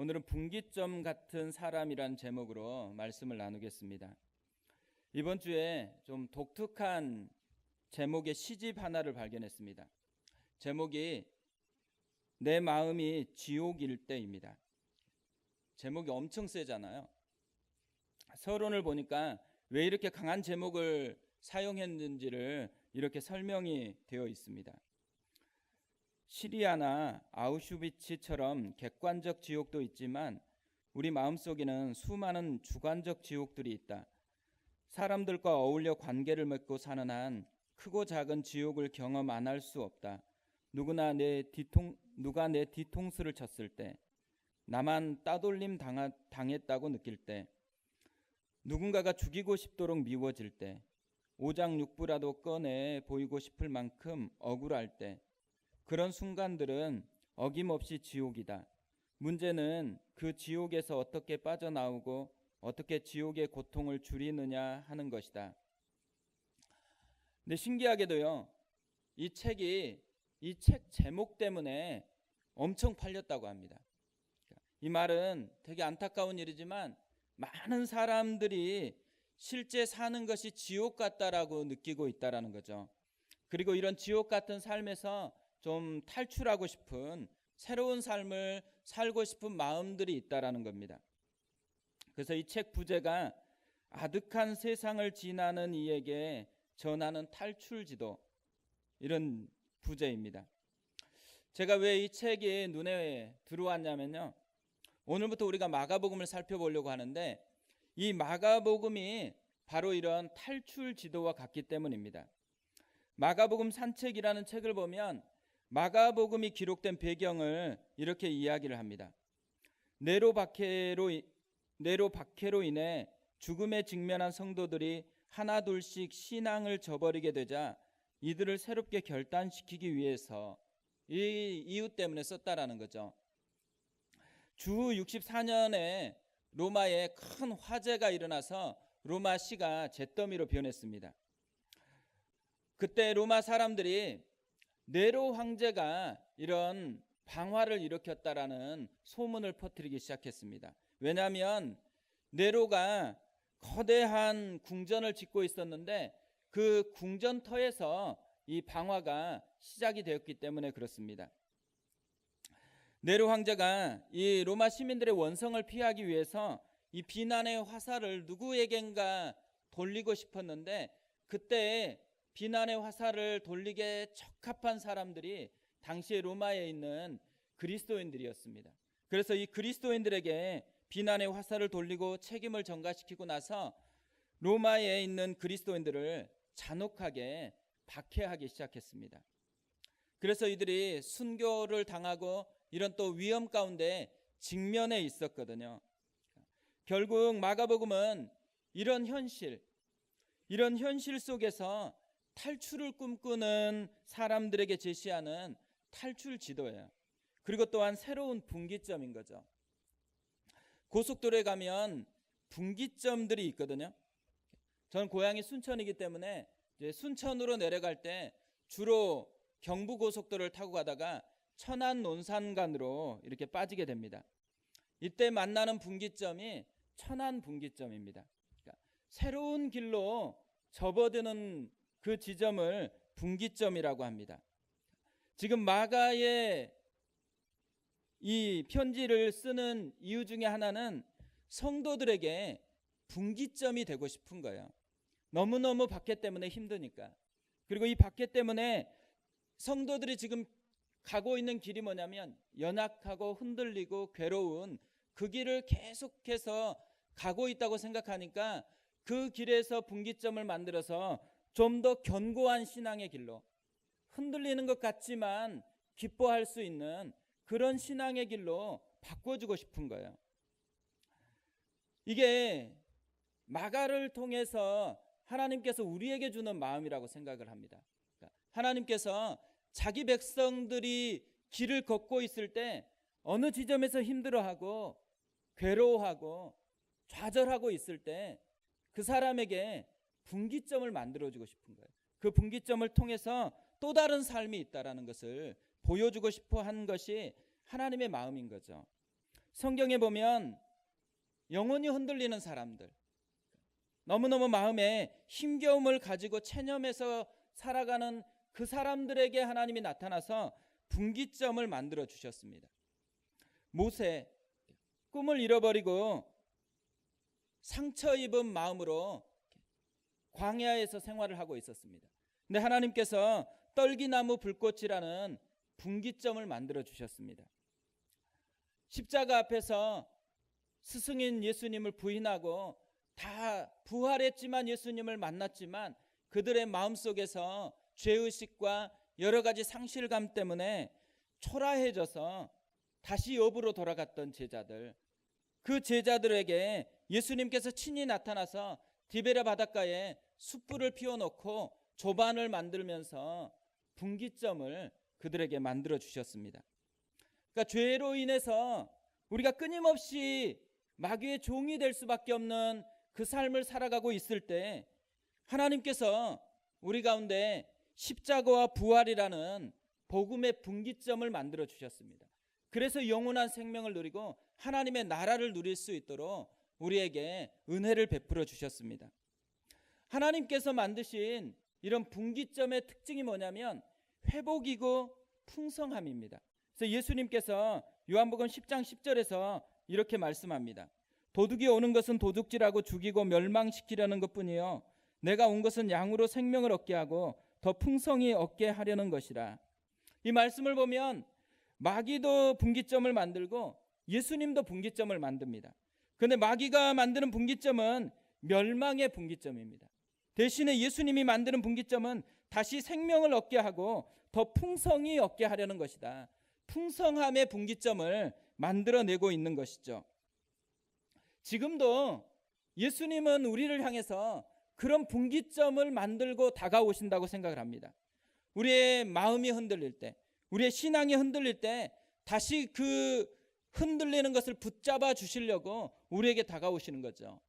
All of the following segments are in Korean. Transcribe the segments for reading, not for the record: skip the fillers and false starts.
오늘은 분기점 같은 사람이란 제목으로 말씀을 나누겠습니다. 이번 주에 좀 독특한 제목의 시집 하나를 발견했습니다. 제목이 내 마음이 지옥일 때입니다. 제목이 엄청 세잖아요. 서론을 보니까 왜 이렇게 강한 제목을 사용했는지를 이렇게 설명이 되어 있습니다. 시리아나 아우슈비츠처럼 객관적 지옥도 있지만 우리 마음속에는 수많은 주관적 지옥들이 있다. 사람들과 어울려 관계를 맺고 사는 한 크고 작은 지옥을 경험 안 할 수 없다. 누가 내 뒤통수를 쳤을 때, 나만 따돌림 당했다고 느낄 때, 누군가가 죽이고 싶도록 미워질 때, 오장육부라도 꺼내 보이고 싶을 만큼 억울할 때, 그런 순간들은 어김없이 지옥이다. 문제는 그 지옥에서 어떻게 빠져나오고 어떻게 지옥의 고통을 줄이느냐 하는 것이다. 근데 신기하게도요, 이 책 제목 때문에 엄청 팔렸다고 합니다. 이 말은 되게 안타까운 일이지만 많은 사람들이 실제 사는 것이 지옥 같다라고 느끼고 있다라는 거죠. 그리고 이런 지옥 같은 삶에서 좀 탈출하고 싶은 새로운 삶을 살고 싶은 마음들이 있다라는 겁니다. 그래서 이 책 부제가 아득한 세상을 지나는 이에게 전하는 탈출지도, 이런 부제입니다. 제가 왜 이 책이 눈에 들어왔냐면요, 오늘부터 우리가 마가복음을 살펴보려고 하는데 이 마가복음이 바로 이런 탈출지도와 같기 때문입니다. 마가복음 산책이라는 책을 보면 마가복음이 기록된 배경을 이렇게 이야기를 합니다. 네로 박해로 인해 죽음에 직면한 성도들이 하나둘씩 신앙을 저버리게 되자 이들을 새롭게 결단시키기 위해서 이 이유 때문에 썼다라는 거죠. 주 64년에 로마에 큰 화재가 일어나서 로마시가 잿더미로 변했습니다. 그때 로마 사람들이 네로 황제가 이런 방화를 일으켰다라는 소문을 퍼뜨리기 시작했습니다. 왜냐하면 네로가 거대한 궁전을 짓고 있었는데 그 궁전터에서 이 방화가 시작이 되었기 때문에 그렇습니다. 네로 황제가 이 로마 시민들의 원성을 피하기 위해서 이 비난의 화살을 누구에겐가 돌리고 싶었는데 그때 비난의 화살을 돌리기에 적합한 사람들이 당시에 로마에 있는 그리스도인들이었습니다. 그래서 이 그리스도인들에게 비난의 화살을 돌리고 책임을 전가시키고 나서 로마에 있는 그리스도인들을 잔혹하게 박해하기 시작했습니다. 그래서 이들이 순교를 당하고 이런 또 위험 가운데 직면해 있었거든요. 결국 마가복음은 이런 현실 속에서 탈출을 꿈꾸는 사람들에게 제시하는 탈출 지도예요. 그리고 또한 새로운 분기점인 거죠. 고속도로에 가면 분기점들이 있거든요. 저는 고향이 순천이기 때문에 이제 순천으로 내려갈 때 주로 경부고속도로를 타고 가다가 천안 논산간으로 이렇게 빠지게 됩니다. 이때 만나는 분기점이 천안 분기점입니다. 그러니까 새로운 길로 접어드는 그 지점을 분기점이라고 합니다. 지금 마가의 이 편지를 쓰는 이유 중에 하나는 성도들에게 분기점이 되고 싶은 거예요. 너무너무 박해 때문에 힘드니까. 그리고 이 박해 때문에 성도들이 지금 가고 있는 길이 뭐냐면 연약하고 흔들리고 괴로운 그 길을 계속해서 가고 있다고 생각하니까 그 길에서 분기점을 만들어서 좀 더 견고한 신앙의 길로, 흔들리는 것 같지만 기뻐할 수 있는 그런 신앙의 길로 바꿔주고 싶은 거예요. 이게 마가를 통해서 하나님께서 우리에게 주는 마음이라고 생각을 합니다. 하나님께서 자기 백성들이 길을 걷고 있을 때 어느 지점에서 힘들어하고 괴로워하고 좌절하고 있을 때 그 사람에게 분기점을 만들어주고 싶은 거예요. 그 분기점을 통해서 또 다른 삶이 있다라는 것을 보여주고 싶어 한 것이 하나님의 마음인 거죠. 성경에 보면 영혼이 흔들리는 사람들, 너무너무 마음에 힘겨움을 가지고 체념해서 살아가는 그 사람들에게 하나님이 나타나서 분기점을 만들어 주셨습니다. 모세, 꿈을 잃어버리고 상처 입은 마음으로 광야에서 생활을 하고 있었습니다. 근데 하나님께서 떨기나무 불꽃이라는 분기점을 만들어 주셨습니다. 십자가 앞에서 스승인 예수님을 부인하고 다 부활했지만 예수님을 만났지만 그들의 마음속에서 죄의식과 여러 가지 상실감 때문에 초라해져서 다시 욥으로 돌아갔던 제자들, 그 제자들에게 예수님께서 친히 나타나서 디베랴 바닷가에 숯불을 피워놓고 조반을 만들면서 분기점을 그들에게 만들어 주셨습니다. 그러니까 죄로 인해서 우리가 끊임없이 마귀의 종이 될 수밖에 없는 그 삶을 살아가고 있을 때 하나님께서 우리 가운데 십자가와 부활이라는 복음의 분기점을 만들어 주셨습니다. 그래서 영원한 생명을 누리고 하나님의 나라를 누릴 수 있도록 우리에게 은혜를 베풀어 주셨습니다. 하나님께서 만드신 이런 분기점의 특징이 뭐냐면 회복이고 풍성함입니다. 그래서 예수님께서 요한복음 10장 10절에서 이렇게 말씀합니다. 도둑이 오는 것은 도둑질하고 죽이고 멸망시키려는 것뿐이요 내가 온 것은 양으로 생명을 얻게 하고 더 풍성히 얻게 하려는 것이라. 이 말씀을 보면 마귀도 분기점을 만들고 예수님도 분기점을 만듭니다. 그런데 마귀가 만드는 분기점은 멸망의 분기점입니다. 대신에 예수님이 만드는 분기점은 다시 생명을 얻게 하고 더 풍성히 얻게 하려는 것이다. 풍성함의 분기점을 만들어내고 있는 것이죠. 지금도 예수님은 우리를 향해서 그런 분기점을 만들고 다가오신다고 생각을 합니다. 우리의 마음이 흔들릴 때, 우리의 신앙이 흔들릴 때 다시 그 흔들리는 것을 붙잡아 주시려고 우리에게 다가오시는 거죠.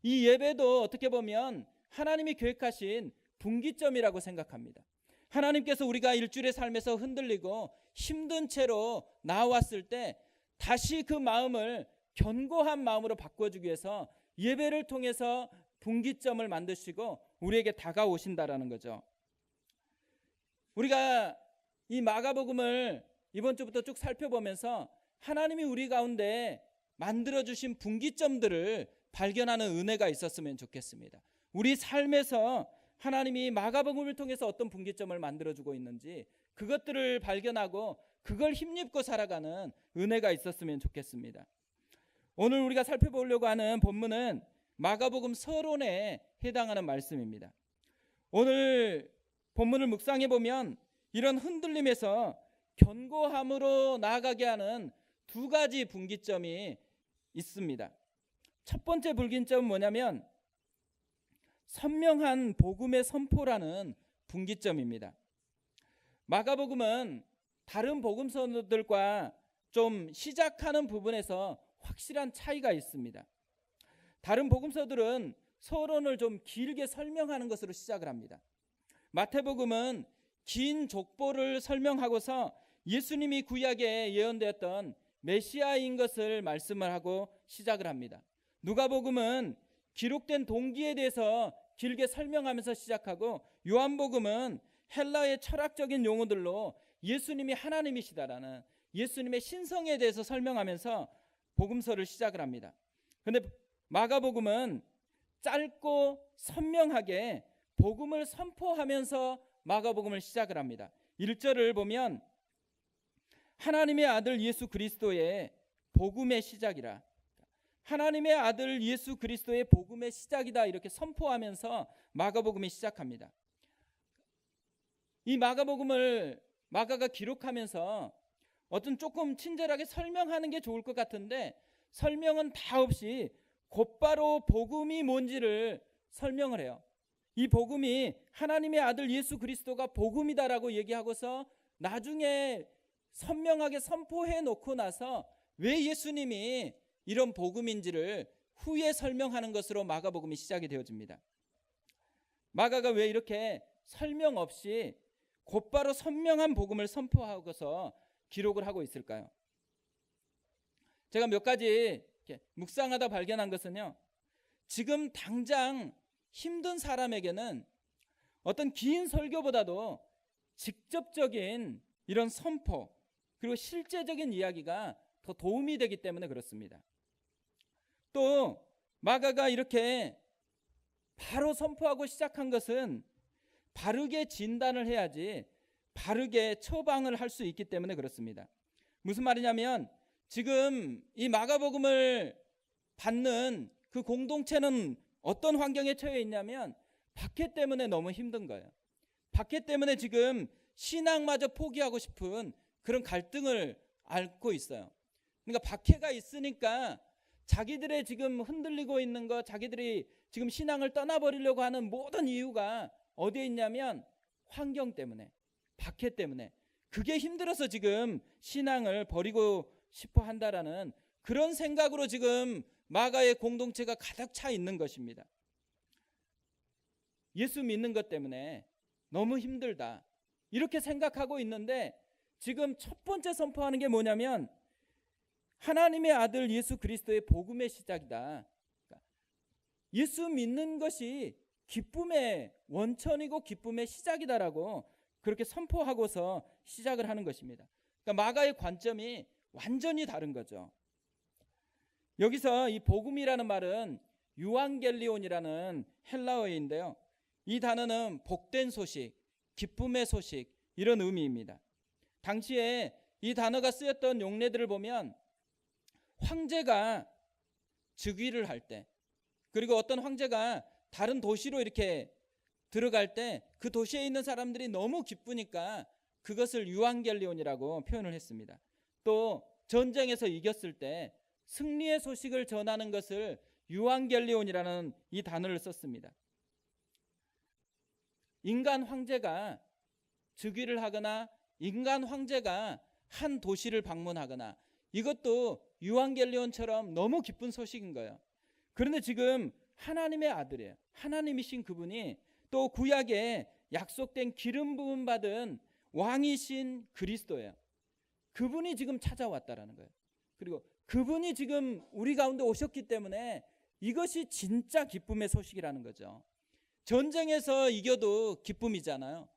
이 예배도 어떻게 보면 하나님이 계획하신 분기점이라고 생각합니다. 하나님께서 우리가 일주일의 삶에서 흔들리고 힘든 채로 나왔을 때 다시 그 마음을 견고한 마음으로 바꿔주기 위해서 예배를 통해서 분기점을 만드시고 우리에게 다가오신다라는 거죠. 우리가 이 마가복음을 이번 주부터 쭉 살펴보면서 하나님이 우리 가운데 만들어주신 분기점들을 발견하는 은혜가 있었으면 좋겠습니다. 우리 삶에서 하나님이 마가복음을 통해서 어떤 분기점을 만들어주고 있는지 그것들을 발견하고 그걸 힘입고 살아가는 은혜가 있었으면 좋겠습니다. 오늘 우리가 살펴보려고 하는 본문은 마가복음 서론에 해당하는 말씀입니다. 오늘 본문을 묵상해 보면 이런 흔들림에서 견고함으로 나아가게 하는 두 가지 분기점이 있습니다. 첫 번째 분기점은 뭐냐면 선명한 복음의 선포라는 분기점입니다. 마가복음은 다른 복음서들과 좀 시작하는 부분에서 확실한 차이가 있습니다. 다른 복음서들은 서론을 좀 길게 설명하는 것으로 시작을 합니다. 마태복음은 긴 족보를 설명하고서 예수님이 구약에 예언되었던 메시아인 것을 말씀을 하고 시작을 합니다. 누가복음은 기록된 동기에 대해서 길게 설명하면서 시작하고 요한복음은 헬라의 철학적인 용어들로 예수님이 하나님이시다라는 예수님의 신성에 대해서 설명하면서 복음서를 시작을 합니다. 그런데 마가복음은 짧고 선명하게 복음을 선포하면서 마가복음을 시작을 합니다. 1절을 보면 하나님의 아들 예수 그리스도의 복음의 시작이라, 하나님의 아들 예수 그리스도의 복음의 시작이다 이렇게 선포하면서 마가복음이 시작합니다. 이 마가복음을 마가가 기록하면서 어떤 조금 친절하게 설명하는 게 좋을 것 같은데 설명은 다 없이 곧바로 복음이 뭔지를 설명을 해요. 이 복음이 하나님의 아들 예수 그리스도가 복음이다라고 얘기하고서 나중에 선명하게 선포해 놓고 나서 왜 예수님이 이런 복음인지를 후에 설명하는 것으로 마가복음이 시작이 되어집니다. 마가가 왜 이렇게 설명 없이 곧바로 선명한 복음을 선포하고서 기록을 하고 있을까요? 제가 몇 가지 이렇게 묵상하다 발견한 것은요, 지금 당장 힘든 사람에게는 어떤 긴 설교보다도 직접적인 이런 선포, 그리고 실제적인 이야기가 더 도움이 되기 때문에 그렇습니다. 또 마가가 이렇게 바로 선포하고 시작한 것은 바르게 진단을 해야지 바르게 처방을 할 수 있기 때문에 그렇습니다. 무슨 말이냐면, 지금 이 마가복음을 받는 그 공동체는 어떤 환경에 처해 있냐면, 박해 때문에 너무 힘든 거예요. 박해 때문에 지금 신앙마저 포기하고 싶은 그런 갈등을 앓고 있어요. 그러니까 박해가 있으니까 자기들의 지금 흔들리고 있는 것, 자기들이 지금 신앙을 떠나버리려고 하는 모든 이유가 어디에 있냐면 환경 때문에, 박해 때문에, 그게 힘들어서 지금 신앙을 버리고 싶어 한다라는 그런 생각으로 지금 마가의 공동체가 가득 차 있는 것입니다. 예수 믿는 것 때문에 너무 힘들다, 이렇게 생각하고 있는데, 지금 첫 번째 선포하는 게 뭐냐면 하나님의 아들 예수 그리스도의 복음의 시작이다. 예수 믿는 것이 기쁨의 원천이고 기쁨의 시작이다라고 그렇게 선포하고서 시작을 하는 것입니다. 그러니까 마가의 관점이 완전히 다른 거죠. 여기서 이 복음이라는 말은 유앙겔리온이라는 헬라어인데요, 이 단어는 복된 소식, 기쁨의 소식, 이런 의미입니다. 당시에 이 단어가 쓰였던 용례들을 보면 황제가 즉위를 할 때, 그리고 어떤 황제가 다른 도시로 이렇게 들어갈 때 그 도시에 있는 사람들이 너무 기쁘니까 그것을 유앙겔리온이라고 표현을 했습니다. 또 전쟁에서 이겼을 때 승리의 소식을 전하는 것을 유앙겔리온이라는 이 단어를 썼습니다. 인간 황제가 즉위를 하거나 인간 황제가 한 도시를 방문하거나, 이것도 유앙겔리온처럼 너무 기쁜 소식인 거예요. 그런데 지금 하나님의 아들이에요. 하나님이신 그분이 또 구약에 약속된 기름 부음 받은 왕이신 그리스도예요. 그분이 지금 찾아왔다라는 거예요. 그리고 그분이 지금 우리 가운데 오셨기 때문에 이것이 진짜 기쁨의 소식이라는 거죠. 전쟁에서 이겨도 기쁨이잖아요.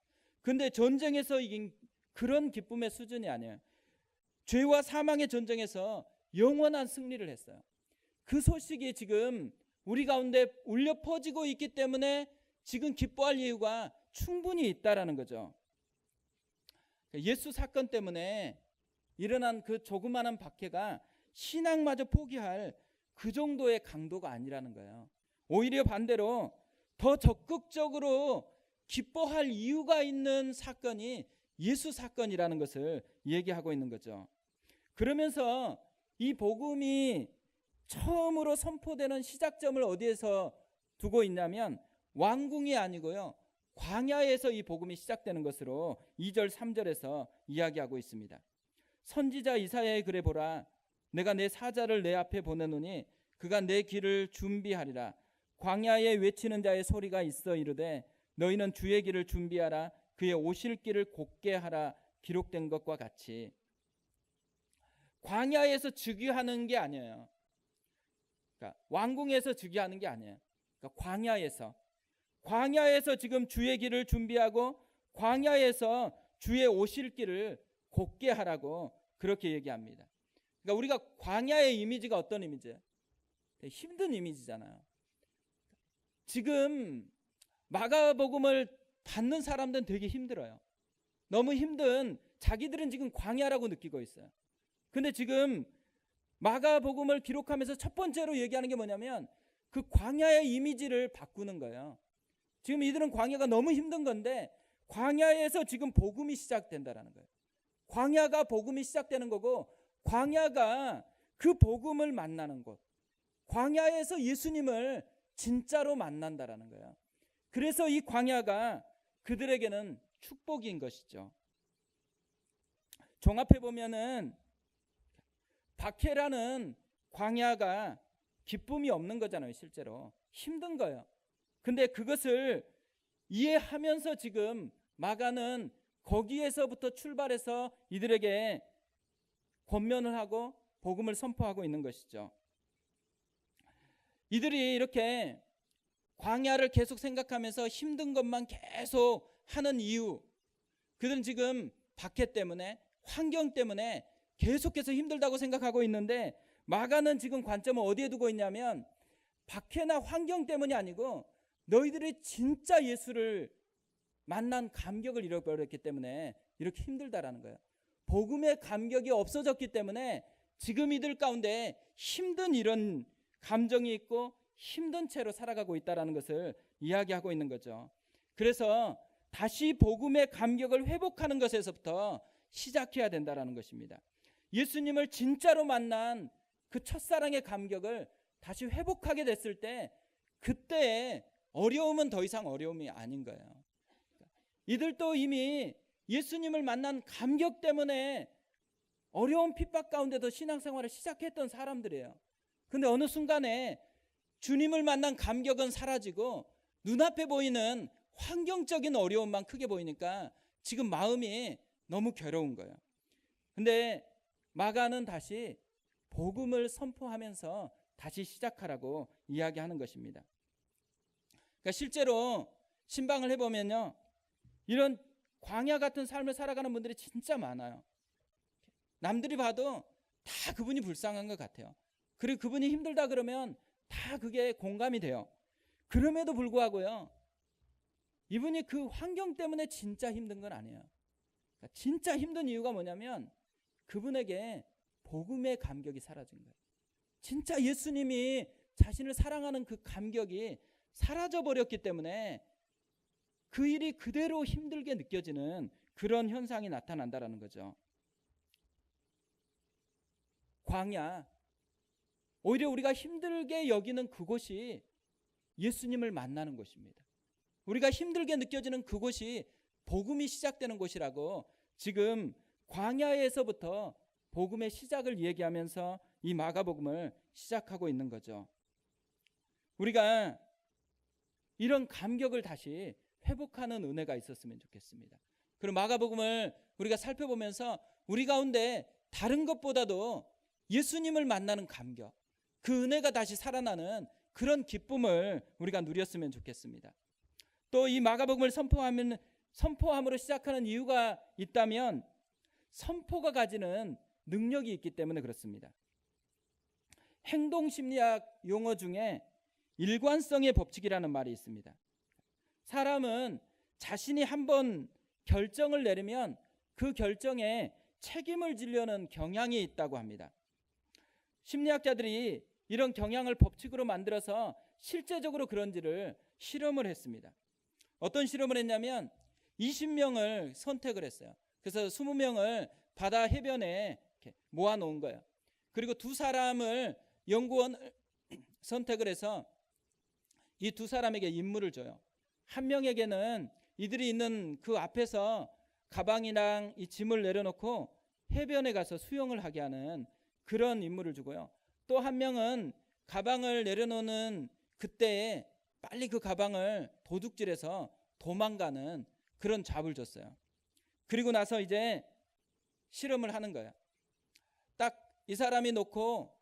근데 전쟁에서 이긴 그런 기쁨의 수준이 아니에요. 죄와 사망의 전쟁에서 영원한 승리를 했어요. 그 소식이 지금 우리 가운데 울려 퍼지고 있기 때문에 지금 기뻐할 이유가 충분히 있다라는 거죠. 예수 사건 때문에 일어난 그 조그마한 박해가 신앙마저 포기할 그 정도의 강도가 아니라는 거예요. 오히려 반대로 더 적극적으로 기뻐할 이유가 있는 사건이 예수 사건이라는 것을 얘기하고 있는 거죠. 그러면서 이 복음이 처음으로 선포되는 시작점을 어디에서 두고 있냐면 왕궁이 아니고요, 광야에서 이 복음이 시작되는 것으로 2절 3절에서 이야기하고 있습니다. 선지자 이사야의 글에 보라, 내가 내 사자를 내 앞에 보내노니 그가 내 길을 준비하리라. 광야에 외치는 자의 소리가 있어 이르되 너희는 주의 길을 준비하라, 그의 오실 길을 곧게 하라, 기록된 것과 같이. 광야에서 즉위하는 게 아니에요. 그러니까 왕궁에서 즉위하는 게 아니에요. 그러니까 광야에서 지금 주의 길을 준비하고 광야에서 주의 오실 길을 곧게 하라고 그렇게 얘기합니다. 그러니까 우리가 광야의 이미지가 어떤 이미지예요? 되게 힘든 이미지잖아요. 지금 마가복음을 받는 사람들은 되게 힘들어요. 너무 힘든, 자기들은 지금 광야라고 느끼고 있어요. 근데 지금 마가복음을 기록하면서 첫 번째로 얘기하는 게 뭐냐면 그 광야의 이미지를 바꾸는 거예요. 지금 이들은 광야가 너무 힘든 건데 광야에서 지금 복음이 시작된다라는 거예요. 광야가 복음이 시작되는 거고, 광야가 그 복음을 만나는 곳, 광야에서 예수님을 진짜로 만난다라는 거예요. 그래서 이 광야가 그들에게는 축복인 것이죠. 종합해 보면은 박해라는 광야가 기쁨이 없는 거잖아요. 실제로 힘든 거예요. 근데 그것을 이해하면서 지금 마가는 거기에서부터 출발해서 이들에게 권면을 하고 복음을 선포하고 있는 것이죠. 이들이 이렇게 광야를 계속 생각하면서 힘든 것만 계속 하는 이유, 그들은 지금 박해 때문에, 환경 때문에 계속해서 힘들다고 생각하고 있는데, 마가는 지금 관점을 어디에 두고 있냐면 박해나 환경 때문이 아니고 너희들이 진짜 예수를 만난 감격을 잃어버렸기 때문에 이렇게 힘들다라는 거예요. 복음의 감격이 없어졌기 때문에 지금 이들 가운데 힘든 이런 감정이 있고 힘든 채로 살아가고 있다는 것을 이야기하고 있는 거죠. 그래서 다시 복음의 감격을 회복하는 것에서부터 시작해야 된다는 것입니다. 예수님을 진짜로 만난 그 첫사랑의 감격을 다시 회복하게 됐을 때, 그때의 어려움은 더 이상 어려움이 아닌 거예요. 이들도 이미 예수님을 만난 감격 때문에 어려운 핍박 가운데도 신앙생활을 시작했던 사람들이에요. 근데 어느 순간에 주님을 만난 감격은 사라지고 눈앞에 보이는 환경적인 어려움만 크게 보이니까 지금 마음이 너무 괴로운 거예요. 근데 마가는 다시 복음을 선포하면서 다시 시작하라고 이야기하는 것입니다. 그러니까 실제로 신방을 해보면요, 이런 광야 같은 삶을 살아가는 분들이 진짜 많아요. 남들이 봐도 다 그분이 불쌍한 것 같아요. 그리고 그분이 힘들다 그러면 다 그게 공감이 돼요. 그럼에도 불구하고요, 이분이 그 환경 때문에 진짜 힘든 건 아니에요. 그러니까 진짜 힘든 이유가 뭐냐면 그분에게 복음의 감격이 사라진 거예요. 진짜 예수님이 자신을 사랑하는 그 감격이 사라져버렸기 때문에 그 일이 그대로 힘들게 느껴지는 그런 현상이 나타난다는 거죠. 광야, 오히려 우리가 힘들게 여기는 그곳이 예수님을 만나는 곳입니다. 우리가 힘들게 느껴지는 그곳이 복음이 시작되는 곳이라고 지금 광야에서부터 복음의 시작을 얘기하면서 이 마가복음을 시작하고 있는 거죠. 우리가 이런 감격을 다시 회복하는 은혜가 있었으면 좋겠습니다. 그리고 마가복음을 우리가 살펴보면서 우리 가운데 다른 것보다도 예수님을 만나는 감격, 그 은혜가 다시 살아나는 그런 기쁨을 우리가 누렸으면 좋겠습니다. 또 이 마가복음을 선포함으로 시작하는 이유가 있다면 선포가 가지는 능력이 있기 때문에 그렇습니다. 행동심리학 용어 중에 일관성의 법칙이라는 말이 있습니다. 사람은 자신이 한번 결정을 내리면 그 결정에 책임을 지려는 경향이 있다고 합니다. 심리학자들이 이런 경향을 법칙으로 만들어서 실제적으로 그런지를 실험을 했습니다. 어떤 실험을 했냐면 20명을 선택을 했어요. 그래서 20명을 바다 해변에 이렇게 모아놓은 거예요. 그리고 두 사람을 연구원을 선택을 해서 이 두 사람에게 임무를 줘요. 한 명에게는 이들이 있는 그 앞에서 가방이랑 이 짐을 내려놓고 해변에 가서 수영을 하게 하는 그런 임무를 주고요. 또 한 명은 가방을 내려놓는 그때에 빨리 그 가방을 도둑질해서 도망가는 그런 잡을 줬어요. 그리고 나서 이제 실험을 하는 거예요. 딱 이 사람이 놓고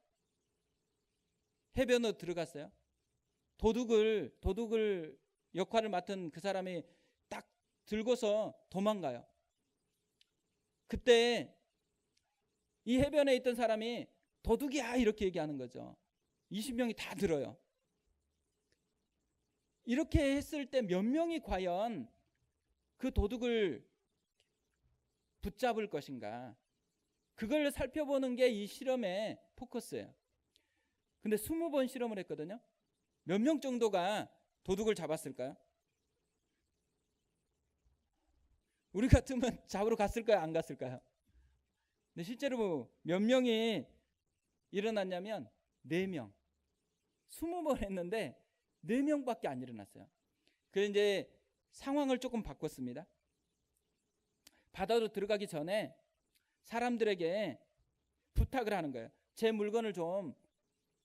해변으로 들어갔어요. 도둑을 역할을 맡은 그 사람이 딱 들고서 도망가요. 그때 이 해변에 있던 사람이 도둑이야 이렇게 얘기하는 거죠. 20명이 다 들어요. 이렇게 했을 때 몇 명이 과연 그 도둑을 붙잡을 것인가, 그걸 살펴보는 게 이 실험의 포커스예요. 근데 20번 실험을 했거든요. 몇 명 정도가 도둑을 잡았을까요? 우리 같으면 잡으러 갔을까요? 안 갔을까요? 근데 실제로 몇 명이 일어났냐면 4명. 20번 했는데 4명밖에 안 일어났어요. 그래서 이제 상황을 조금 바꿨습니다. 바다로 들어가기 전에 사람들에게 부탁을 하는 거예요. 제 물건을 좀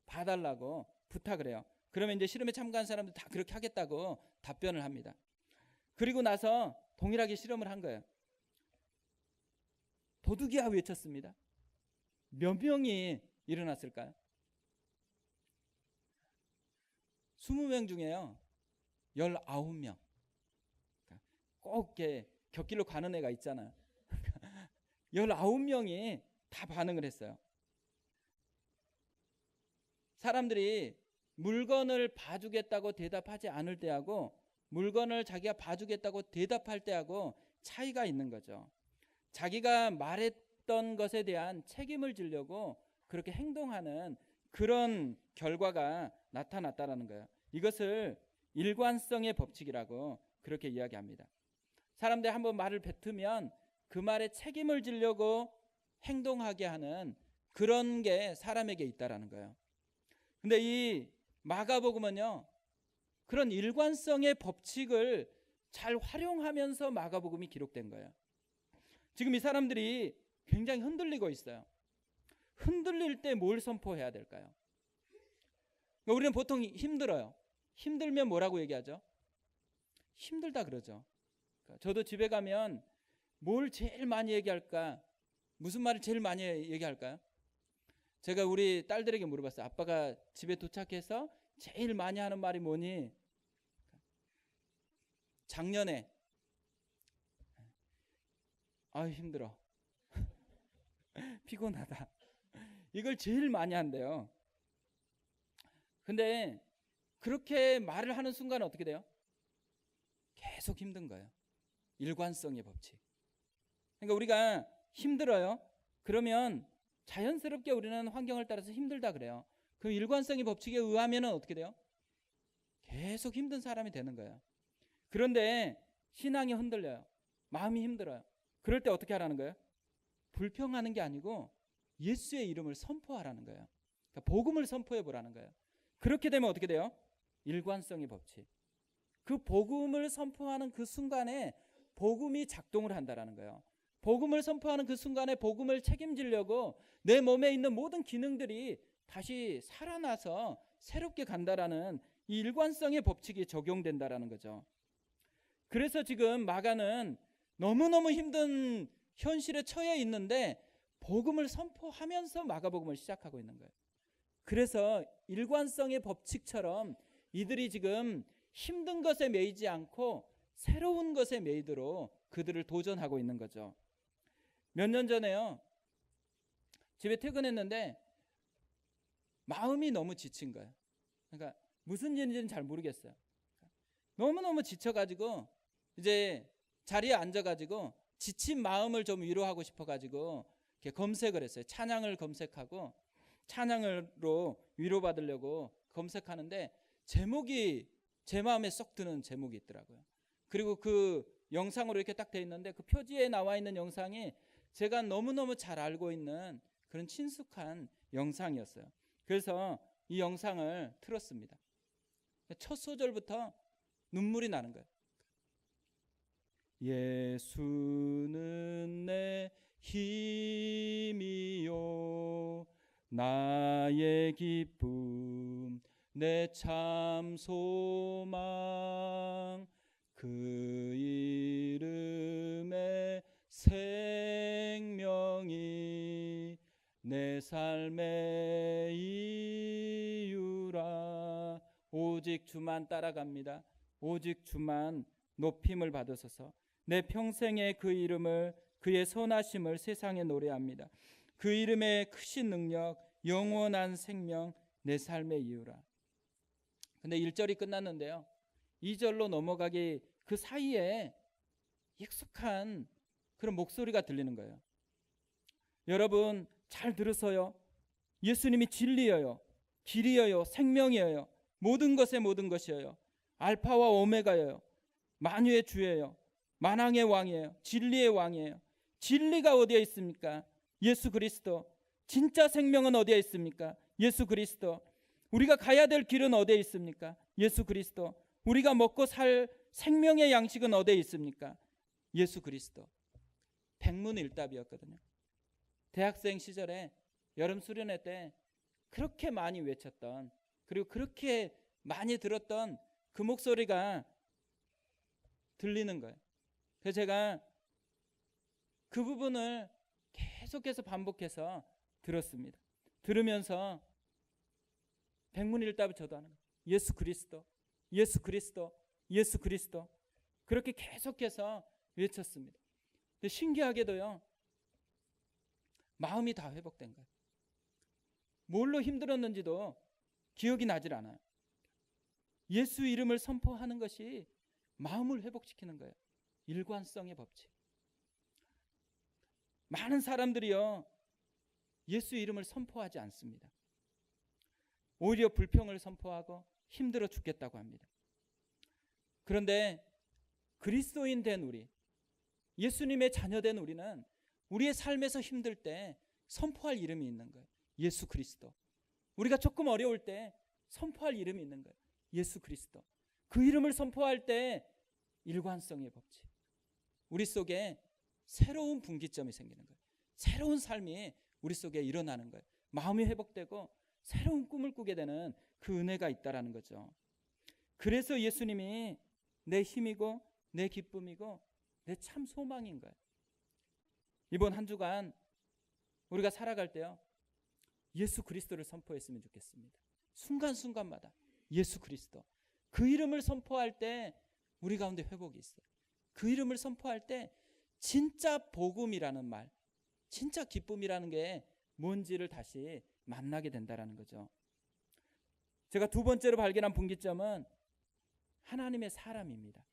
봐달라고 부탁을 해요. 그러면 이제 실험에 참가한 사람들 다 그렇게 하겠다고 답변을 합니다. 그리고 나서 동일하게 실험을 한 거예요. 도둑이야 외쳤습니다. 몇 명이 일어났을까요? 20명 중에요 19명. 꼭 이렇게 곁길로 가는 애가 있잖아요. 19명이 다 반응을 했어요. 사람들이 물건을 봐주겠다고 대답하지 않을 때하고 물건을 자기가 봐주겠다고 대답할 때하고 차이가 있는 거죠. 자기가 말했던 것에 대한 책임을 지려고 그렇게 행동하는 그런 결과가 나타났다라는 거예요. 이것을 일관성의 법칙이라고 그렇게 이야기합니다. 사람들이 한번 말을 뱉으면 그 말에 책임을 지려고 행동하게 하는 그런 게 사람에게 있다라는 거예요. 근데 이 마가복음은요, 그런 일관성의 법칙을 잘 활용하면서 마가복음이 기록된 거예요. 지금 이 사람들이 굉장히 흔들리고 있어요. 흔들릴 때 뭘 선포해야 될까요? 우리는 보통 힘들어요. 힘들면 뭐라고 얘기하죠? 힘들다 그러죠. 저도 집에 가면 뭘 제일 많이 얘기할까? 무슨 말을 제일 많이 얘기할까요? 제가 우리 딸들에게 물어봤어요. 아빠가 집에 도착해서 제일 많이 하는 말이 뭐니? 작년에 힘들어. 피곤하다. 이걸 제일 많이 한대요. 근데 그렇게 말을 하는 순간은 어떻게 돼요? 계속 힘든 거예요. 일관성의 법칙. 그러니까 우리가 힘들어요. 그러면 자연스럽게 우리는 환경을 따라서 힘들다 그래요. 그럼 일관성의 법칙에 의하면 어떻게 돼요? 계속 힘든 사람이 되는 거예요. 그런데 신앙이 흔들려요. 마음이 힘들어요. 그럴 때 어떻게 하라는 거예요? 불평하는 게 아니고 예수의 이름을 선포하라는 거예요. 그러니까 복음을 선포해 보라는 거예요. 그렇게 되면 어떻게 돼요? 일관성의 법칙. 그 복음을 선포하는 그 순간에 복음이 작동을 한다라는 거예요. 복음을 선포하는 그 순간에 복음을 책임지려고 내 몸에 있는 모든 기능들이 다시 살아나서 새롭게 간다라는 이 일관성의 법칙이 적용된다라는 거죠. 그래서 지금 마가는 너무너무 힘든 현실에 처해 있는데 복음을 선포하면서 마가복음을 시작하고 있는 거예요. 그래서 일관성의 법칙처럼 이들이 지금 힘든 것에 매이지 않고 새로운 것에 매이도록 그들을 도전하고 있는 거죠. 몇 년 전에요, 집에 퇴근했는데 마음이 너무 지친 거예요. 그러니까 무슨 일인지는 잘 모르겠어요. 너무너무 지쳐가지고 이제 자리에 앉아가지고 지친 마음을 좀 위로하고 싶어가지고 이렇게 검색을 했어요. 찬양을 검색하고 찬양으로 위로받으려고 검색하는데 제목이 제 마음에 쏙 드는 제목이 있더라고요. 그리고 그 영상으로 이렇게 딱 돼 있는데 그 표지에 나와 있는 영상이 제가 너무너무 잘 알고 있는 그런 친숙한 영상이었어요. 그래서 이 영상을 틀었습니다. 첫 소절부터 눈물이 나는 거예요. 예수는 내 힘이요 나의 기쁨 내 참 소망 그 이름의 생명이 내 삶의 이유라. 오직 주만 따라갑니다. 오직 주만 높임을 받으소서. 내 평생의 그 이름을 그의 선하심을 세상에 노래합니다. 그 이름의 크신 능력 영원한 생명 내 삶의 이유라. 근데 1절이 끝났는데요, 2절로 넘어가기 그 사이에 익숙한 그런 목소리가 들리는 거예요. 여러분 잘 들으세요. 예수님이 진리여요, 길이여요, 생명이여요, 모든 것의 모든 것이여요, 알파와 오메가여요, 만유의 주예요, 만왕의 왕이에요, 진리의 왕이에요. 진리가 어디에 있습니까? 예수 그리스도. 진짜 생명은 어디에 있습니까? 예수 그리스도. 우리가 가야 될 길은 어디에 있습니까? 예수 그리스도. 우리가 먹고 살 생명의 양식은 어디에 있습니까? 예수 그리스도. 백문일답이었거든요. 대학생 시절에 여름 수련회 때 그렇게 많이 외쳤던, 그리고 그렇게 많이 들었던 그 목소리가 들리는 거예요. 그래서 제가 그 부분을 계속해서 반복해서 들었습니다. 들으면서 백문일답을 저도 하는 거예요. 예수 그리스도, 예수 그리스도, 예수 그리스도. 그렇게 계속해서 외쳤습니다. 근데 신기하게도요, 마음이 다 회복된 거예요. 뭘로 힘들었는지도 기억이 나질 않아요. 예수 이름을 선포하는 것이 마음을 회복시키는 거예요. 일관성의 법칙. 많은 사람들이요, 예수 이름을 선포하지 않습니다. 오히려 불평을 선포하고 힘들어 죽겠다고 합니다. 그런데 그리스도인 된 우리, 예수님의 자녀된 우리는 우리의 삶에서 힘들 때 선포할 이름이 있는 거예요. 예수 그리스도. 우리가 조금 어려울 때 선포할 이름이 있는 거예요. 예수 그리스도. 그 이름을 선포할 때 일관성의 법칙, 우리 속에 새로운 분기점이 생기는 거예요. 새로운 삶이 우리 속에 일어나는 거예요. 마음이 회복되고 새로운 꿈을 꾸게 되는 그 은혜가 있다라는 거죠. 그래서 예수님이 내 힘이고 내 기쁨이고 내 참 소망인 거예요. 이번 한 주간 우리가 살아갈 때요, 예수 그리스도를 선포했으면 좋겠습니다. 순간순간마다 예수 그리스도. 그 이름을 선포할 때 우리 가운데 회복이 있어요. 그 이름을 선포할 때 진짜 복음이라는 말, 진짜 기쁨이라는 게 뭔지를 다시 만나게 된다라는 거죠. 제가 두 번째로 발견한 분기점은 하나님의 사람입니다.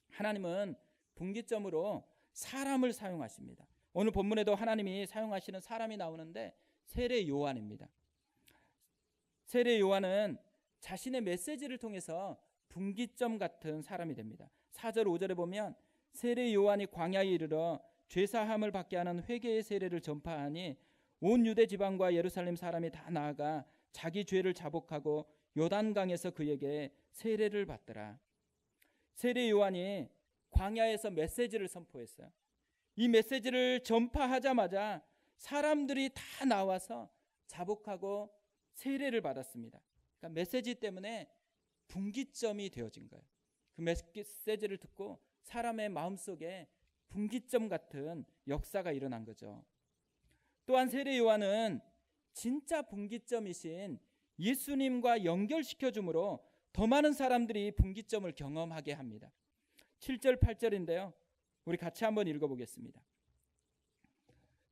하나님은 분기점으로 사람을 사용하십니다. 오늘 본문에도 하나님이 사용하시는 사람이 나오는데 세례 요한입니다. 세례 요한은 자신의 메시지를 통해서 분기점 같은 사람이 됩니다. 4절 5절에 보면 세례 요한이 광야에 이르러 죄사함을 받게 하는 회개의 세례를 전파하니 온 유대 지방과 예루살렘 사람이 다 나아가 자기 죄를 자복하고 요단강에서 그에게 세례를 받더라. 세례 요한이 광야에서 메시지를 선포했어요. 이 메시지를 전파하자마자 사람들이 다 나와서 자복하고 세례를 받았습니다. 그러니까 메시지 때문에 분기점이 되어진 거예요. 그 메시지를 듣고 사람의 마음속에 분기점 같은 역사가 일어난 거죠. 또한 세례 요한은 진짜 분기점이신 예수님과 연결시켜 주므로 더 많은 사람들이 분기점을 경험하게 합니다. 7절 8절인데요. 우리 같이 한번 읽어보겠습니다.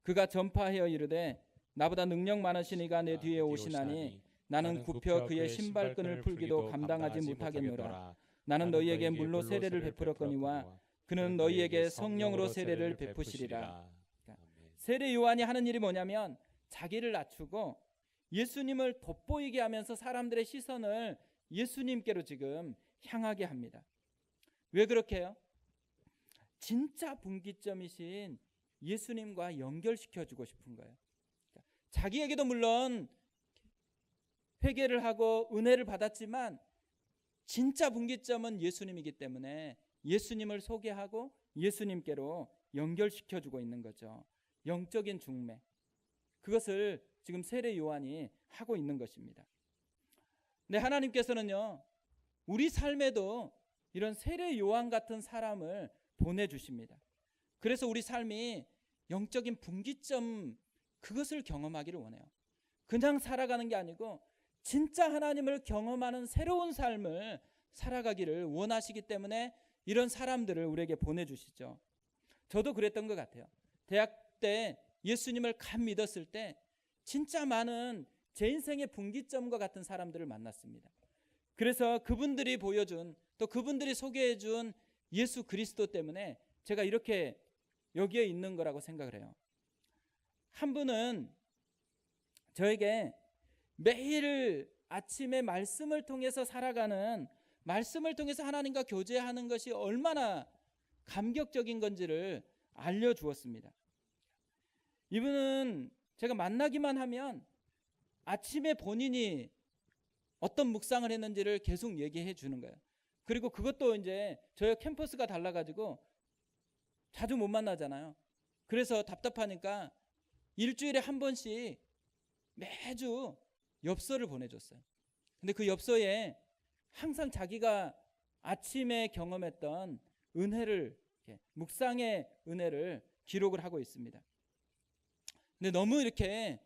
그가 전파하여 이르되 나보다 능력 많으신 이가 내 뒤에 오시나니 나는 굽혀 그의 신발끈을 풀기도 감당하지 못하겠노라. 나는 너희에게 물로 세례를 베풀었거니와 그는 너희에게 성령으로 세례를 베푸시리라. 세례 요한이 하는 일이 뭐냐면 자기를 낮추고 예수님을 돋보이게 하면서 사람들의 시선을 예수님께로 지금 향하게 합니다. 왜 그렇게 해요? 진짜 분기점이신 예수님과 연결시켜주고 싶은 거예요. 자기에게도 물론 회개를 하고 은혜를 받았지만 진짜 분기점은 예수님이기 때문에 예수님을 소개하고 예수님께로 연결시켜주고 있는 거죠. 영적인 중매, 그것을 지금 세례 요한이 하고 있는 것입니다. 근데 하나님께서는요, 우리 삶에도 이런 세례 요한 같은 사람을 보내주십니다. 그래서 우리 삶이 영적인 분기점, 그것을 경험하기를 원해요. 그냥 살아가는 게 아니고 진짜 하나님을 경험하는 새로운 삶을 살아가기를 원하시기 때문에 이런 사람들을 우리에게 보내주시죠. 저도 그랬던 것 같아요. 대학 때 예수님을 감 믿었을 때 진짜 많은 제 인생의 분기점과 같은 사람들을 만났습니다. 그래서 그분들이 보여준, 또 그분들이 소개해준 예수 그리스도 때문에 제가 이렇게 여기에 있는 거라고 생각을 해요. 한 분은 저에게 매일 아침에 말씀을 통해서 살아가는, 말씀을 통해서 하나님과 교제하는 것이 얼마나 감격적인 건지를 알려주었습니다. 이분은 제가 만나기만 하면 아침에 본인이 어떤 묵상을 했는지를 계속 얘기해 주는 거예요. 그리고 그것도 이제 저희 캠퍼스가 달라가지고 자주 못 만나잖아요. 그래서 답답하니까 일주일에 한 번씩 매주 엽서를 보내줬어요. 근데 그 엽서에 항상 자기가 아침에 경험했던 은혜를, 묵상의 은혜를 기록을 하고 있습니다. 근데 너무 이렇게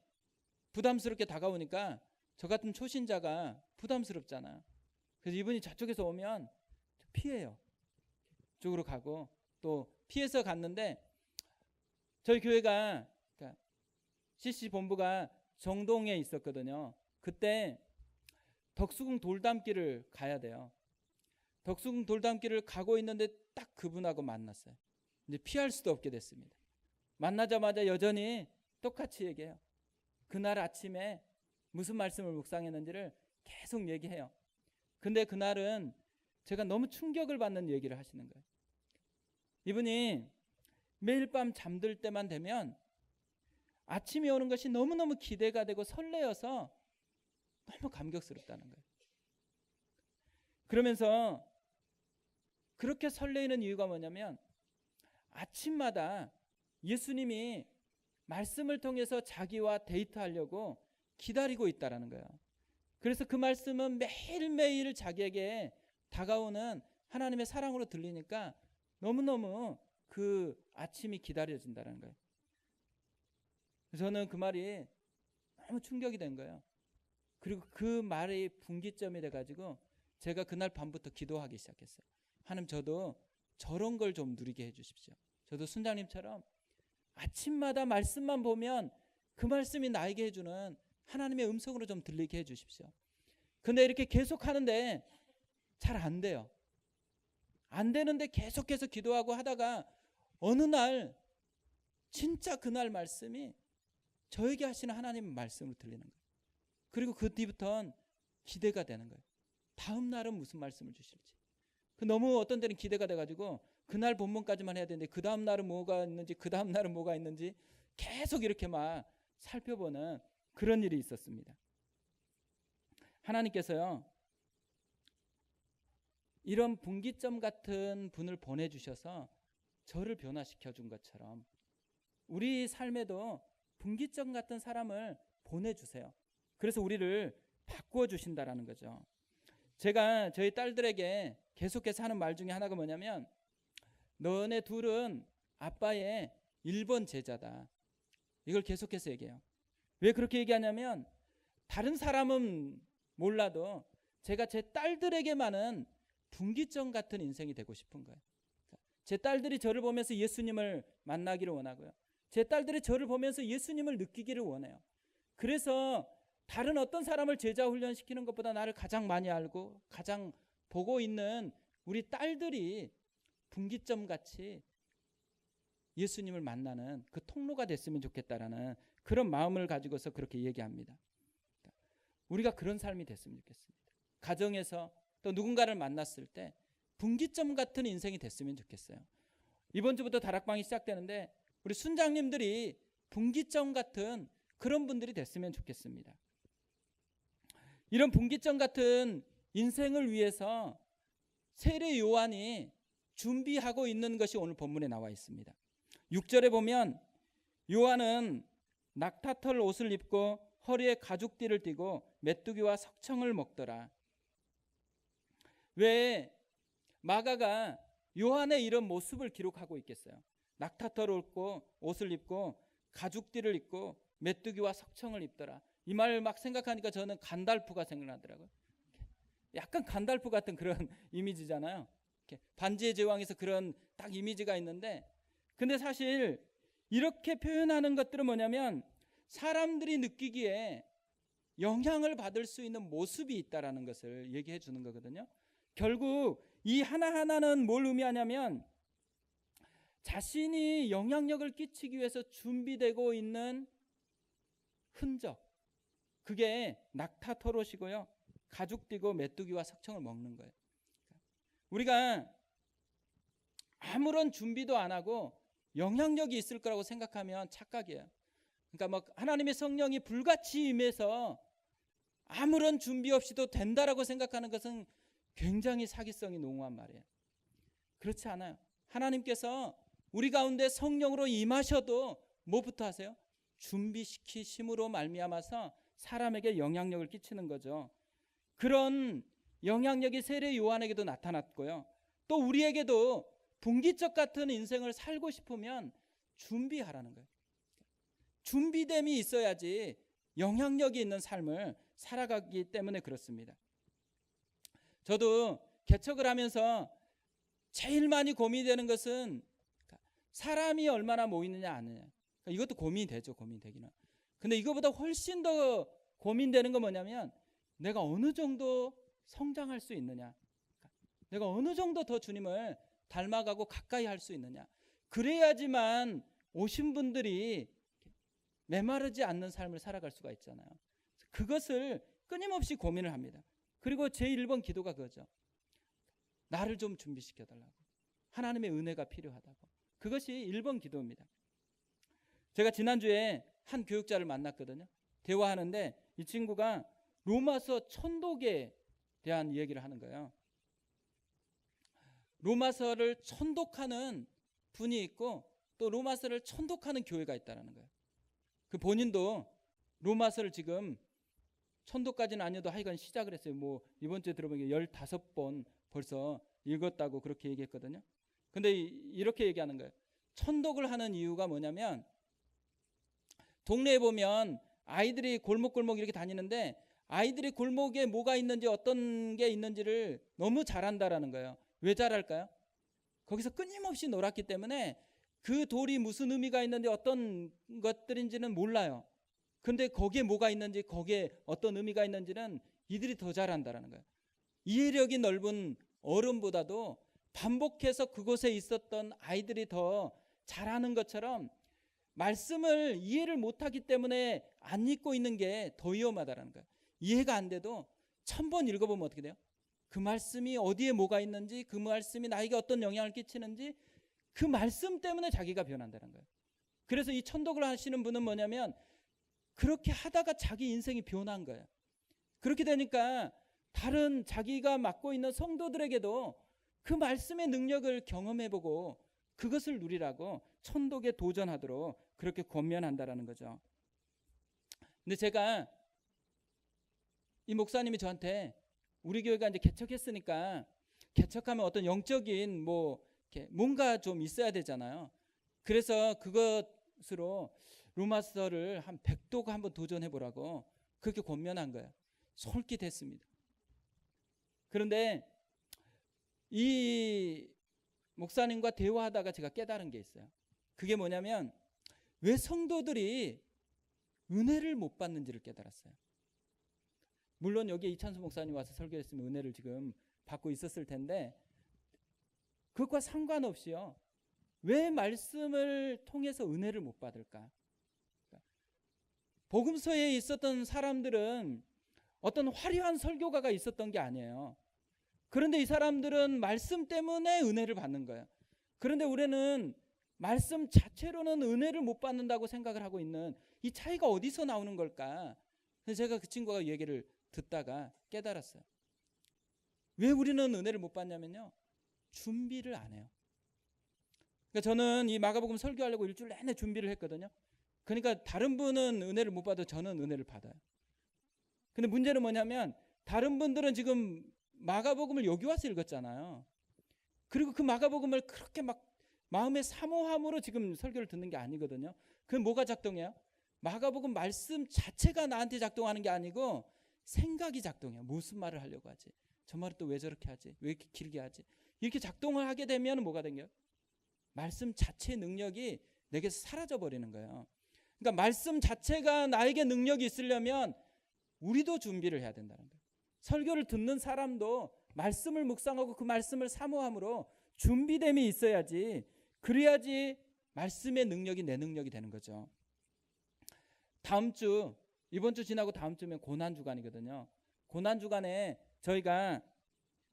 부담스럽게 다가오니까 저 같은 초신자가 부담스럽잖아요. 그래서 이분이 저쪽에서 오면 피해요. 쪽으로 가고 또 피해서 갔는데 저희 교회가 그러니까 CC 본부가 정동에 있었거든요. 그때 덕수궁 돌담길을 가야 돼요. 덕수궁 돌담길을 가고 있는데 딱 그분하고 만났어요. 이제 피할 수도 없게 됐습니다. 만나자마자 여전히 똑같이 얘기해요. 그날 아침에 무슨 말씀을 묵상했는지를 계속 얘기해요. 근데 그날은 제가 너무 충격을 받는 얘기를 하시는 거예요. 이분이 매일 밤 잠들 때만 되면 아침이 오는 것이 너무너무 기대가 되고 설레어서 너무 감격스럽다는 거예요. 그러면서 그렇게 설레이는 이유가 뭐냐면 아침마다 예수님이 말씀을 통해서 자기와 데이트하려고 기다리고 있다라는 거예요. 그래서 그 말씀은 매일매일 자기에게 다가오는 하나님의 사랑으로 들리니까 너무너무 그 아침이 기다려진다는 거예요. 저는 그 말이 너무 충격이 된 거예요. 그리고 그 말이 분기점이 돼가지고 제가 그날 밤부터 기도하기 시작했어요. 하나님, 저도 저런 걸 좀 누리게 해주십시오. 저도 순장님처럼 아침마다 말씀만 보면 그 말씀이 나에게 해주는 하나님의 음성으로 좀 들리게 해주십시오. 근데 이렇게 계속 하는데 잘 안 돼요. 안 되는데 계속해서 기도하고 하다가 어느 날 진짜 그날 말씀이 저에게 하시는 하나님의 말씀으로 들리는 거예요. 그리고 그 뒤부터는 기대가 되는 거예요. 다음 날은 무슨 말씀을 주실지. 너무 어떤 때는 기대가 돼가지고 그날 본문까지만 해야 되는데 그 다음 날은 뭐가 있는지 그 다음 날은 뭐가 있는지 계속 이렇게 막 살펴보는 그런 일이 있었습니다. 하나님께서요, 이런 분기점 같은 분을 보내주셔서 저를 변화시켜 준 것처럼 우리 삶에도 분기점 같은 사람을 보내주세요. 그래서 우리를 바꾸어 주신다라는 거죠. 제가 저희 딸들에게 계속해서 하는 말 중에 하나가 뭐냐면, 너네 둘은 아빠의 1번 제자다. 이걸 계속해서 얘기해요. 왜 그렇게 얘기하냐면, 다른 사람은 몰라도 제가 제 딸들에게만은 분기점 같은 인생이 되고 싶은 거예요. 제 딸들이 저를 보면서 예수님을 만나기를 원하고요. 제 딸들이 저를 보면서 예수님을 느끼기를 원해요. 그래서 다른 어떤 사람을 제자 훈련시키는 것보다 나를 가장 많이 알고 가장 보고 있는 우리 딸들이 분기점 같이 예수님을 만나는 그 통로가 됐으면 좋겠다라는 그런 마음을 가지고서 그렇게 얘기합니다. 우리가 그런 삶이 됐으면 좋겠습니다. 가정에서 또 누군가를 만났을 때 분기점 같은 인생이 됐으면 좋겠어요. 이번 주부터 다락방이 시작되는데 우리 순장님들이 분기점 같은 그런 분들이 됐으면 좋겠습니다. 이런 분기점 같은 인생을 위해서 세례 요한이 준비하고 있는 것이 오늘 본문에 나와 있습니다. 6절에 보면 요한은 낙타털 옷을 입고 허리에 가죽띠를 띠고 메뚜기와 석청을 먹더라. 왜 마가가 요한의 이런 모습을 기록하고 있겠어요? 낙타털을 입고 옷을 입고 가죽띠를 입고 메뚜기와 석청을 입더라. 이 말 막 생각하니까 저는 간달프가 생각나더라고요. 약간 간달프 같은 그런 이미지잖아요. 반지의 제왕에서 그런 딱 이미지가 있는데, 근데 사실 이렇게 표현하는 것들은 뭐냐면 사람들이 느끼기에 영향을 받을 수 있는 모습이 있다라는 것을 얘기해 주는 거거든요. 결국 이 하나하나는 뭘 의미하냐면 자신이 영향력을 끼치기 위해서 준비되고 있는 흔적, 그게 낙타털옷이고요, 가죽띠고 메뚜기와 석청을 먹는 거예요. 우리가 아무런 준비도 안 하고 영향력이 있을 거라고 생각하면 착각이에요. 그러니까 막 하나님의 성령이 불같이 임해서 아무런 준비 없이도 된다라고 생각하는 것은 굉장히 사기성이 농후한 말이에요. 그렇지 않아요. 하나님께서 우리 가운데 성령으로 임하셔도 뭐부터 하세요? 준비시키심으로 말미암아서 사람에게 영향력을 끼치는 거죠. 그런 영향력이 세례 요한에게도 나타났고요. 또 우리에게도 분기점 같은 인생을 살고 싶으면 준비하라는 거예요. 준비됨이 있어야지 영향력이 있는 삶을 살아가기 때문에 그렇습니다. 저도 개척을 하면서 제일 많이 고민이 되는 것은 사람이 얼마나 모이느냐 안 하느냐. 이것도 고민이 되죠. 고민이 되기는. 근데 이거보다 훨씬 더 고민되는 건 뭐냐면 내가 어느 정도 성장할 수 있느냐, 내가 어느 정도 더 주님을 닮아가고 가까이 할 수 있느냐. 그래야지만 오신 분들이 메마르지 않는 삶을 살아갈 수가 있잖아요. 그것을 끊임없이 고민을 합니다. 그리고 제 1번 기도가 그거죠. 나를 좀 준비시켜달라고. 하나님의 은혜가 필요하다고. 그것이 1번 기도입니다. 제가 지난주에 한 교육자를 만났거든요. 대화하는데 이 친구가 로마서 천독에 대한 얘기를 하는 거예요. 로마서를 천독하는 분이 있고 또 로마서를 천독하는 교회가 있다는 거예요. 그 본인도 로마서를 지금 천독까지는 아니어도 하여간 시작을 했어요. 뭐 이번 주에 들어보니까 15번 벌써 읽었다고 그렇게 얘기했거든요. 근데 이렇게 얘기하는 거예요. 천독을 하는 이유가 뭐냐면 동네에 보면 아이들이 골목골목 이렇게 다니는데 아이들이 골목에 뭐가 있는지 어떤 게 있는지를 너무 잘 안다라는 거예요. 왜 잘 알까요? 거기서 끊임없이 놀았기 때문에 그 돌이 무슨 의미가 있는지 어떤 것들인지는 몰라요. 근데 거기에 뭐가 있는지 거기에 어떤 의미가 있는지는 이들이 더 잘 안다라는 거예요. 이해력이 넓은 어른보다도 반복해서 그곳에 있었던 아이들이 더 잘하는 것처럼 말씀을 이해를 못하기 때문에 안 읽고 있는 게 더 위험하다라는 거예요. 이해가 안 돼도 1000번 읽어보면 어떻게 돼요? 그 말씀이 어디에 뭐가 있는지, 그 말씀이 나에게 어떤 영향을 끼치는지 그 말씀 때문에 자기가 변한다는 거예요. 그래서 이 천독을 하시는 분은 뭐냐면 그렇게 하다가 자기 인생이 변한 거예요. 그렇게 되니까 다른 자기가 맡고 있는 성도들에게도 그 말씀의 능력을 경험해보고 그것을 누리라고 천독에 도전하도록 그렇게 권면한다라는 거죠. 근데 제가 이 목사님이 저한테 우리 교회가 이제 개척했으니까 개척하면 어떤 영적인 뭔가 좀 있어야 되잖아요. 그래서 그것으로 로마서를 한 100독 한번 도전해보라고 그렇게 권면한 거예요. 솔깃했습니다. 그런데 이 목사님과 대화하다가 제가 깨달은 게 있어요. 그게 뭐냐면 왜 성도들이 은혜를 못 받는지를 깨달았어요. 물론 여기에 이찬수 목사님 와서 설교했으면 은혜를 지금 받고 있었을 텐데 그것과 상관없이요. 왜 말씀을 통해서 은혜를 못 받을까? 복음서에 있었던 사람들은 어떤 화려한 설교가가 있었던 게 아니에요. 그런데 이 사람들은 말씀 때문에 은혜를 받는 거예요. 그런데 우리는 말씀 자체로는 은혜를 못 받는다고 생각을 하고 있는 이 차이가 어디서 나오는 걸까? 그래서 제가 그 친구가 얘기를 듣다가 깨달았어요. 왜 우리는 은혜를 못 받냐면요. 준비를 안 해요. 그러니까 저는 이 마가복음 설교하려고 일주일 내내 준비를 했거든요. 그러니까 다른 분은 은혜를 못 받아도 저는 은혜를 받아요. 근데 문제는 뭐냐면 다른 분들은 지금 마가복음을 여기 와서 읽었잖아요. 그리고 그 마가복음을 그렇게 막 마음의 사모함으로 지금 설교를 듣는 게 아니거든요. 그럼 뭐가 작동해요? 마가복음 말씀 자체가 나한테 작동하는 게 아니고 생각이 작동해요. 무슨 말을 하려고 하지? 저 말을 또 왜 저렇게 하지? 왜 이렇게 길게 하지? 이렇게 작동을 하게 되면 뭐가 생겨요? 말씀 자체의 능력이 내게서 사라져 버리는 거예요. 그러니까 말씀 자체가 나에게 능력이 있으려면 우리도 준비를 해야 된다는 거예요. 설교를 듣는 사람도 말씀을 묵상하고 그 말씀을 사모함으로 준비됨이 있어야지, 그래야지 말씀의 능력이 내 능력이 되는 거죠. 다음 주, 이번 주 지나고 다음 주면 고난주간이거든요. 고난주간에 저희가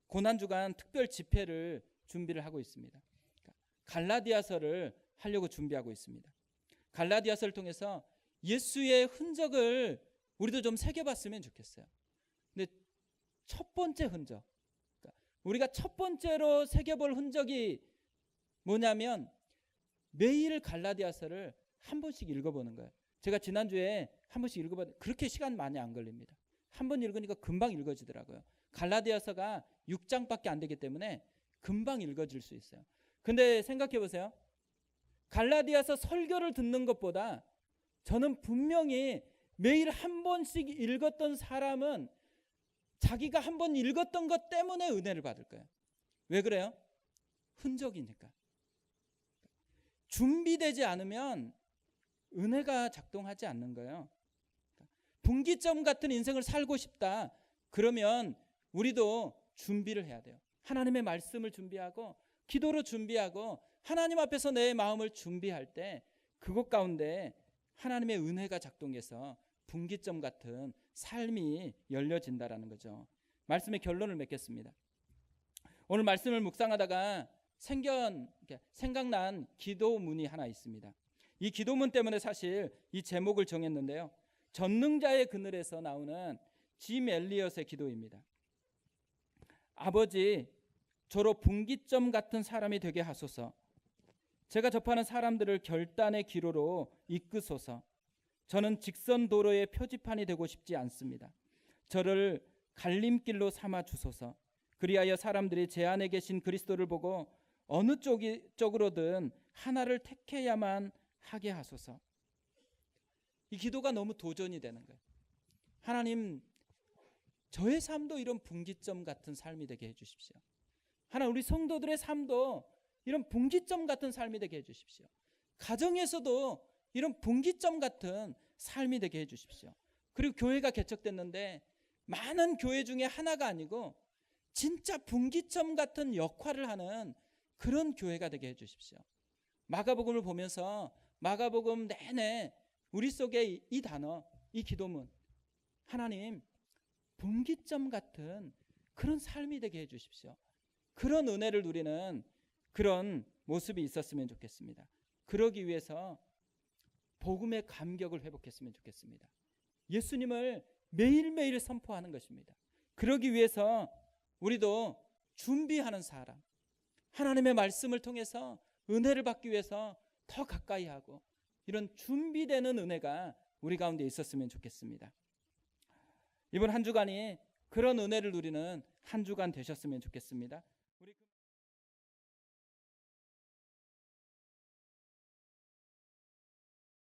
고난주간 특별 집회를 준비를 하고 있습니다. 갈라디아서를 하려고 준비하고 있습니다. 갈라디아서를 통해서 예수의 흔적을 우리도 좀 새겨봤으면 좋겠어요. 근데 첫 번째 흔적, 우리가 첫 번째로 새겨볼 흔적이 뭐냐면 매일 갈라디아서를 한 번씩 읽어보는 거예요. 제가 지난주에 한 번씩 읽어봤는데 그렇게 시간 많이 안 걸립니다. 한 번 읽으니까 금방 읽어지더라고요. 갈라디아서가 6장밖에 안 되기 때문에 금방 읽어질 수 있어요. 근데 생각해 보세요. 갈라디아서 설교를 듣는 것보다 저는 분명히 매일 한 번씩 읽었던 사람은 자기가 한 번 읽었던 것 때문에 은혜를 받을 거예요. 왜 그래요? 흔적이니까. 준비되지 않으면 은혜가 작동하지 않는 거예요. 분기점 같은 인생을 살고 싶다. 그러면 우리도 준비를 해야 돼요. 하나님의 말씀을 준비하고 기도로 준비하고 하나님 앞에서 내 마음을 준비할 때 그것 가운데 하나님의 은혜가 작동해서 분기점 같은 삶이 열려진다라는 거죠. 말씀의 결론을 맺겠습니다. 오늘 말씀을 묵상하다가 생각난 기도문이 하나 있습니다. 이 기도문 때문에 사실 이 제목을 정했는데요. 전능자의 그늘에서 나오는 짐 엘리엇의 기도입니다. 아버지, 저로 분기점 같은 사람이 되게 하소서. 제가 접하는 사람들을 결단의 기로로 이끄소서. 저는 직선 도로의 표지판이 되고 싶지 않습니다. 저를 갈림길로 삼아 주소서. 그리하여 사람들이 제 안에 계신 그리스도를 보고 어느 쪽으로든 하나를 택해야만 하게 하소서. 이 기도가 너무 도전이 되는 거예요. 하나님, 저의 삶도 이런 분기점 같은 삶이 되게 해주십시오. 하나님, 우리 성도들의 삶도 이런 분기점 같은 삶이 되게 해주십시오. 가정에서도 이런 분기점 같은 삶이 되게 해주십시오. 그리고 교회가 개척됐는데 많은 교회 중에 하나가 아니고 진짜 분기점 같은 역할을 하는 그런 교회가 되게 해주십시오. 마가복음을 보면서 마가복음 내내 우리 속에 이 단어, 이 기도문, 하나님 분기점 같은 그런 삶이 되게 해주십시오. 그런 은혜를 누리는 그런 모습이 있었으면 좋겠습니다. 그러기 위해서 복음의 감격을 회복했으면 좋겠습니다. 예수님을 매일매일 선포하는 것입니다. 그러기 위해서 우리도 준비하는 사람, 하나님의 말씀을 통해서 은혜를 받기 위해서 더 가까이 하고 이런 준비되는 은혜가 우리 가운데 있었으면 좋겠습니다. 이번 한 주간이 그런 은혜를 누리는 한 주간 되셨으면 좋겠습니다.